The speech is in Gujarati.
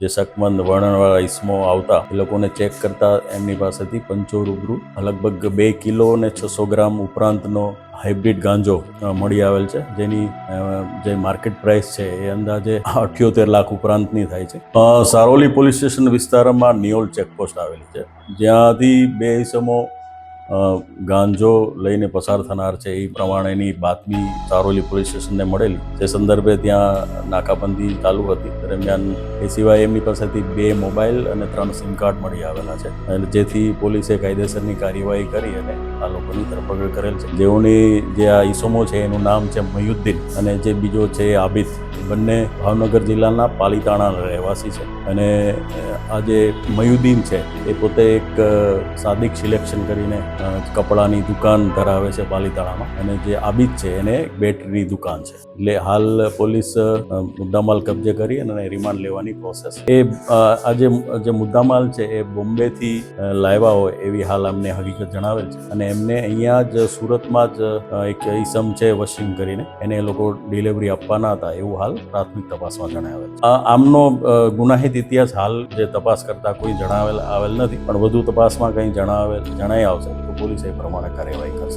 જે શકમંદ વર્ણનવાળા ઈસમો આવતા એ લોકોને ચેક કરતા એમની પાસેથી પંચો રૂબરૂ લગભગ 2 કિલો અને 600 ગ્રામ ઉપરાંતનો હાઇબ્રિડ ગાંજો મળી આવેલ છે, જેની જે માર્કેટ પ્રાઇસ છે એ અંદાજે 78 લાખ ઉપરાંતની થાય છે. સારોલી પોલીસ સ્ટેશન વિસ્તારમાં નિયોલ ચેકપોસ્ટ આવેલી છે, જ્યાંથી 2 ઈસમો ગાંજો લઈને પસાર થનાર છે એ પ્રમાણેની બાતમી સારોલી પોલીસ સ્ટેશનને મળેલી. તે સંદર્ભે ત્યાં નાકાબંધી ચાલુ હતી. દરમિયાન એ સિવાય એમની પાસેથી 2 મોબાઈલ અને 3 સિમ કાર્ડ મળી આવેલા છે, અને જેથી પોલીસે કાયદેસરની કાર્યવાહી કરી અને આ લોકોની ધરપકડ કરેલ છે. જેઓની જે આ ઈસમો છે એનું નામ છે મયુદ્દીન અને જે બીજો છે આબિદ. બંને ભાવનગર જિલ્લાના પાલીતાણા રહેવાસી છે, અને આ જે મયુદ્દીન છે એ પોતે એક સાદિક સિલેક્શન કરીને કપડાની દુકાન ધરાવે છે પાલીતાણામાં, અને જે આબિદ છે એને બેટરીની દુકાન છે. એટલે હાલ પોલીસ મુદ્દામાલ કબજે કરી અને રિમાન્ડ લેવાની પ્રોસેસ. એ આ જે મુદ્દામાલ છે એ બોમ્બેથી લાવ્યા હોય એવી હાલ અમને હકીકત જણાવેલ છે, અને એમને અહીંયા જ સુરતમાં જ એક ઈસમ છે વસીમ કરીને, એને એ લોકો ડિલિવરી આપવાના હતા એવું હાલ પ્રાથમિક તપાસમાં જણાવેલ છે. આમનો ગુનાહિત ઇતિહાસ હાલ જે તપાસ કરતા કોઈ આવેલ નથી, પણ વધુ તપાસમાં કંઈ જણાઈ આવશે તો પોલીસ એ પ્રમાણે કાર્યવાહી કરશે.